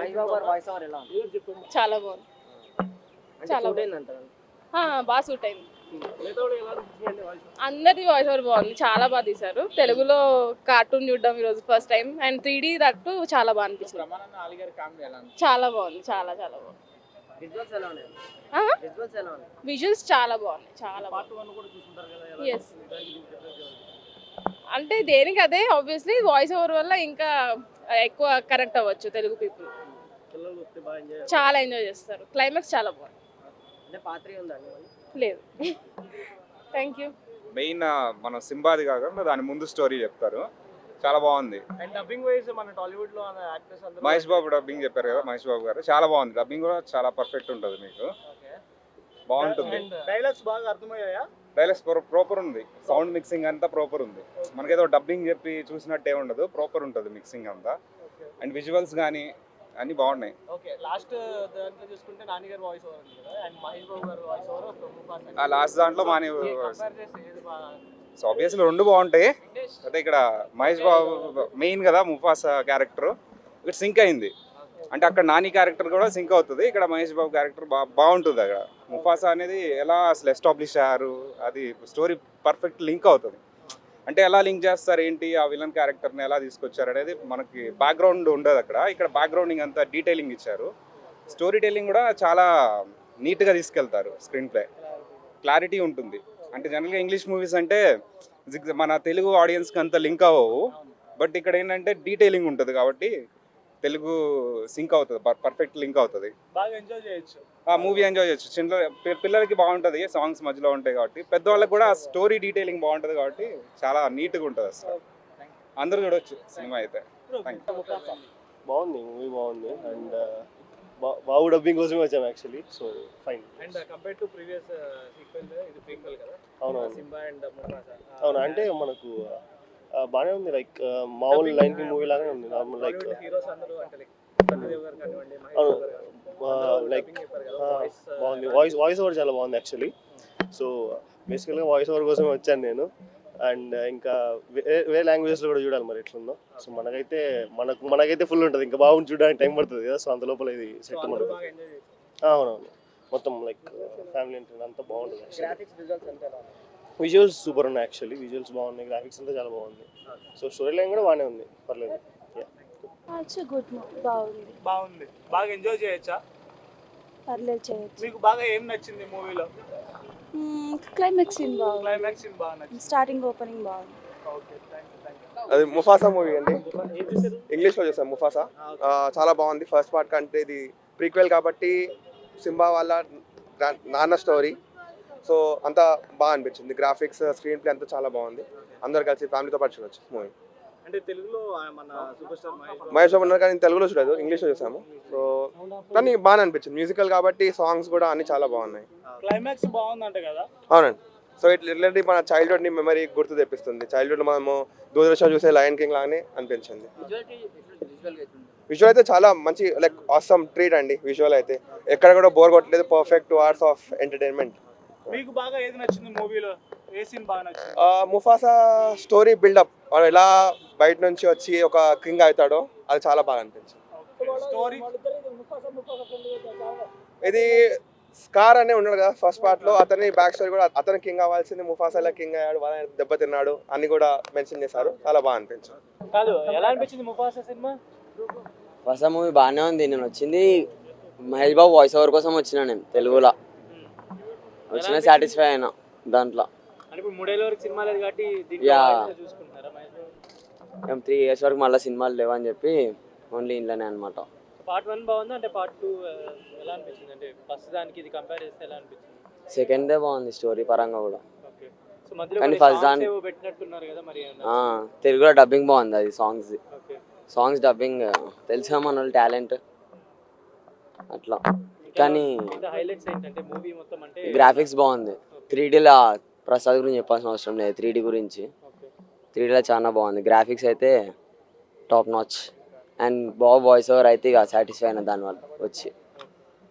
మహేష్ బాబు గారి voice over ఎలా ఉంది? చాలా బాగుంది. అంటే చాలా సూట్ అయింది అంటారు. బాగా సూట్ అయింది. అందరి వాయిస్ ఓవర్ బాగుంది. చాలా బాగా తీశారు. తెలుగులో కార్టూన్ చూడడం ఈరోజు first time and 3D that చాలా బాగా అనిపించింది. చాలా బాగుంది. చాలా చాలా బాగుంది. విజువల్స్ ఎలా ఉన్నాయి? విజువల్స్ ఎలా ఉన్నాయి? విజువల్స్ చాలా బాగున్నాయి. చాలా బాగుంది. ఎస్ అంటే దేనికి అదే ఆబ్వియస్లీ వాయిస్ ఓవర్ వల్ల ఇంకా ఎక్కువ కనెక్ట్ అవ్వచ్చు తెలుగు పీపుల్. చాలా ఎంజాయ్ చేస్తారు. క్లైమాక్స్ చాలా బాగుంది. అంటే పాత్ర ఉందండి లేదు. Thank you. మెయిన్ మన సింబాది కాకుండా దాని ముందు స్టోరీ చెప్తారు. చాలా బాగుంది. అండ్ డబ్బింగ్ వైస్ మన టాలీవుడ్ లో యాక్టర్స్ అందరూ మహేష్ బాబు డబ్బింగ్ చెప్పారు కదా, మహేష్ బాబు గారు చాలా బాగుంది. డబ్బింగ్ కూడా చాలా పర్ఫెక్ట్ ఉంటుంది, మీకు బాగుంటుంది. డైలాగ్స్ బాగా అర్థమయ్యాయా? డైలాగ్స్ ప్రాపర్ ఉంది. సౌండ్ మిక్సింగ్ అంతా ప్రాపర్ ఉంది. మనకేదో డబ్బింగ్ చెప్పి చూసినట్టే ఉండదు, ప్రాపర్ ఉంటుంది మిక్సింగ్ అంతా. అండ్ విజువల్స్ కానీ అన్ని బాగున్నాయి. ఓకే, లాస్ట్ దాంట్లో చూసుకుంటే నాని గారి వాయిస్ ఓవర్ ఉంది కదా, అండ్ మహేష్ బాబు గారి వాయిస్ ఓవర్ ఆ లాస్ట్ దాంట్లో మాని కంపేర్ చేస్తే ఏది బాగా? సో ఆబ్వియస్లీ రెండు బాగుంటాయి. అయితే ఇక్కడ మహేష్ బాబు మెయిన్ కదా, ముఫాసా క్యారెక్టర్ ఇక్కడ సింక్ అయింది. అంటే అక్కడ నాని క్యారెక్టర్ కూడా సింక్ అవుతుంది, ఇక్కడ మహేష్ బాబు క్యారెక్టర్ బాగుంటుంది. అక్కడ ముఫాసా అనేది ఎలా అసలు ఎస్టాబ్లిష్ అయ్యారు, అది స్టోరీ పర్ఫెక్ట్ లింక్ అవుతుంది. అంటే ఎలా లింక్ చేస్తారు ఏంటి, ఆ విలన్ క్యారెక్టర్ని ఎలా తీసుకొచ్చారు అనేది మనకి బ్యాక్గ్రౌండ్ ఉండదు అక్కడ. ఇక్కడ బ్యాక్గ్రౌండింగ్ అంతా డీటెయిలింగ్ ఇచ్చారు. స్టోరీ టెల్లింగ్ కూడా చాలా నీట్గా తీసుకెళ్తారు. స్క్రీన్ ప్లే క్లారిటీ ఉంటుంది. అంటే జనరల్గా ఇంగ్లీష్ మూవీస్ అంటే మన తెలుగు ఆడియన్స్కి అంత లింక్ అవ్వవు, బట్ ఇక్కడ ఏంటంటే డీటెయిలింగ్ ఉంటుంది కాబట్టి తెలుగు సింక్ అవుతుంది, పర్ఫెక్ట్ లింక్ అవుతుంది. బాగా ఎంజాయ్ చేయొచ్చు, ఆ మూవీ ఎంజాయ్ చేయొచ్చు. చిన్న పిల్లలకి బాగుంటుంది, సాంగ్స్ మధ్యలో ఉంటాయి కాబట్టి. పెద్దవాళ్ళకి కూడా స్టోరీ డీటెయిలింగ్ బాగుంటుంది కాబట్టి చాలా నీట్గా ఉంటుంది అసలు. అందరూ చూడొచ్చు సినిమా అయితే. బాగుంది, మూవీ బాగుంది. అండ్ బాబు డబ్బింగ్ కోసమే వచ్చాము actually, so fine. And compare to previous sequel ఇది ప్రీక్వెల్ కదా, అవునవును. Simba and Mufasa. అవును, అంటే మనకు బాగానే ఉంది. లైక్ మామూలు లైన్ కి మూవీ లాగానే ఉంది. నార్మల్ లైక్ హీరోస్ అందరూ అంటే లైక్ సంజయ్ గారు కానివ్వండి, మహేష్ అవును, బాబు గారు లైక్ బాగుంది. వాయిస్ ఓవర్ చాలా బాగుంది యాక్చువల్లీ. సో బేసికల్గా వాయిస్ ఓవర్ కోసమే వచ్చాను నేను. అండ్ ఇంకా వేరే లాంగ్వేజెస్లో కూడా చూడాలి మరి ఎట్లుందో. సో మనకైతే ఫుల్ ఉంటుంది, ఇంకా బాగుంది, చూడడానికి టైం పడుతుంది కదా. సో అంత లోపల ఇది సెట్ మనకు. అవునవును, మొత్తం లైక్ ఫ్యామిలీ అంతా బాగుంటుంది. గ్రాఫిక్స్ విజువల్స్ ఎంత ఎలా ఉన్నాయి? విజువల్స్ సూపర్ ఉన్నాయి యాక్చువల్లీ. విజువల్స్ బాగున్నాయి, గ్రాఫిక్స్ అంతా చాలా బాగుంది. సో స్టోరీ లైన్ కూడా బాగానే ఉంది, పర్లేదు. గుడ్ బాగుంది. బాగుంది, బాగా ఎంజాయ్ చేయొచ్చా? పర్లేదు, చేయొచ్చు. మీకు బాగా ఏం నచ్చింది మూవీలో? క్లైమాక్స్ సీన్ బాగుంది. క్లైమాక్స్ సీన్ బాగా నచ్చింది. స్టార్టింగ్ ఓపెనింగ్ బాగుంది. Okay, thank you. అది ముఫాసా మూవీ అండి, ఏం చూసారు? ఇంగ్లీష్లో చూసాం. ముఫాసా చాలా బాగుంది. ఫస్ట్ పార్ట్ కంటే ఇది ప్రీక్వెల్ కాబట్టి సింబా వాళ్ళ నాన్న స్టోరీ. సో అంతా బాగా అనిపించింది. గ్రాఫిక్స్, స్క్రీన్ ప్లే అంతా చాలా బాగుంది. అందరు కలిసి ఫ్యామిలీతో పాటు చూడొచ్చు మూవీ. అంటే తెలుగులో మన సూపర్ స్టార్ మహేష్ బాబు ఉన్నారు కానీ తెలుగులో చూడలేదు, ఇంగ్లీష్లో చూసాము. సో కానీ బాగా అనిపించింది. మ్యూజికల్ కాబట్టి సాంగ్స్ కూడా అన్ని చాలా బాగున్నాయి. క్లైమాక్స్ బాగుందంట కదా? అవునండి. సో ఇట్లాంటి మన చైల్డ్హుడ్ని మెమరీ గుర్తు తెప్పిస్తుంది. చైల్డ్హుడ్ మనము దూరదర్శన్ చూసే లయన్ కింగ్ లాగానే అనిపించింది. విజువల్ అయితే చాలా మంచి, లైక్ ఆసమ్ ట్రీట్ అండి. విజువల్ అయితే ఎక్కడ కూడా బోర్ కొట్టలేదు. Perfect 2 hours of entertainment. మీకు బాగా ఏది నచ్చింది మూవీలో? ఏ సీన్ బాగా నచ్చింది? ముఫాసా స్టోరీ బిల్డప్, వాడు ఎలా బయట నుంచి వచ్చి ఒక కింగ్ అవుతాడో అది చాలా బాగా అనిపించింది. స్టోరీ ఇది స్కార్ అనే ఉన్నాడు కదా ఫస్ట్ పార్ట్ లో, అతని బ్యాక్ స్టోరీ కూడా, అతను కింగ్ అవ్వాల్సింది ముఫాసా ఎలా కింగ్ అయ్యాడు, వాళ్ళ దెబ్బతిన్నాడు అన్ని కూడా మెన్షన్ చేశారు. చాలా బాగా అనిపించింది. కాదు, ఎలా అనిపించింది ముఫాసా సినిమా? ఫస్ట్ మూవీ బాగానే ఉంది. నేను వచ్చింది మహేష్ బాబు వాయిస్ ఓవర్ కోసం వచ్చిన, నేను తెలుగులో వచ్చిన సాటిస్ఫై అయినా దాంట్లో. అంటే ఇప్పుడు 3 ఏళ్ళ వరకు సినిమా లేదు కాబట్టి చూసుకుంటారా? 3 years వరకు మళ్ళీ సినిమాలు లేవని చెప్పి ఓన్లీ ఇంట్లోనే అనమాట. పార్ట్ 1 బాగుంది అంటే పార్ట్ 2 ఎలా అనిపించింది? అంటే ఫస్ట్ దానికి ఇది కంపేర్ చేస్తే ఎలా అనిపించింది? సెకండ్దే బాగుంది స్టోరీ పరంగా కూడా. ఓకే, సో మధ్యలో కానీ ఫస్ట్ దాని పెట్టినట్టున్నారు కదా మరి. తెలుగులో డబ్బింగ్ బాగుంది, అది సాంగ్స్. ఓకే, సాంగ్స్ డబ్బింగ్ తెలుసా మన వాళ్ళు టాలెంట్ అట్లా. కానీ హైలైట్స్ ఏంటంటే మూవీ మొత్తం అంటే గ్రాఫిక్స్ బాగుంది. 3Dలో ప్రసాద్ గురించి చెప్పాల్సిన అవసరం లేదు. 3D గురించి 3Dలో చాలా బాగుంది. గ్రాఫిక్స్ అయితే top notch. And Babu voice over అయితే ఇక సాటిస్ఫై అయినా దానివల్ల వచ్చి.